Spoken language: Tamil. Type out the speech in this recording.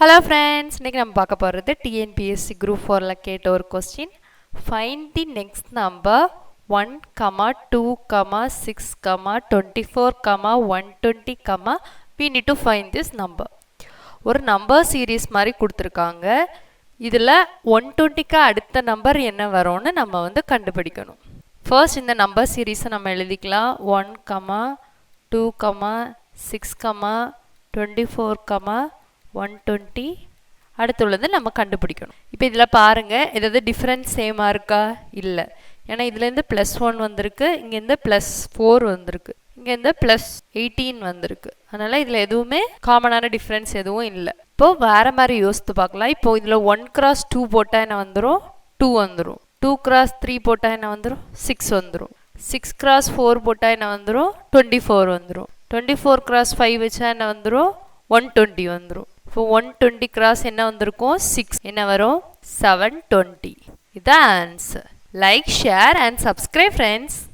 Hello friends, இன்னைக்கு நம்ம பார்க்க போறது TNPSC Group IV கேட்ட ஒரு question. Find the next number 1, 2, 6, 24, 120, we need to find this number. ஒரு number series மாதிரி கொடுத்திருக்காங்க. இதுல 120க்கு அடுத்த நம்பர் என்ன வரும்னு நம்ம கண்டுபிடிக்கணும். First இந்த number series நம்ம எழுதிக்கலாம். 1, 2, 6, 24, 120 அடுத்துள்ளது நம்ம கண்டுபிடிக்கணும். இப்போ இதில் பாருங்க ஏதாவது டிஃபரன்ஸ் சேமாக இருக்கா இல்லை, ஏன்னா இதுலேருந்து +1 வந்திருக்கு, இங்கேருந்து +4 வந்திருக்கு, இங்கேருந்து +18 வந்திருக்கு. அதனால் இதில் எதுவுமே காமனான டிஃப்ரென்ஸ் எதுவும் இல்லை. இப்போது வேறு மாதிரி யோசித்து பார்க்கலாம். இப்போது இதில் 1x2 போட்டால் என்ன வந்துடும்? 2 வந்துடும். 2x3 போட்டால் என்ன வந்துடும்? 6 வந்துடும். 6x4 போட்டால் என்ன வந்துடும்? 24 வந்துடும். 24x5 வச்சா என்ன வந்துடும்? 120 வந்துடும். இப்போ 120 கிராஸ் என்ன வந்திருக்கும்? 6 என்ன வரும்? 720. இதான் answer. Like, share and subscribe friends.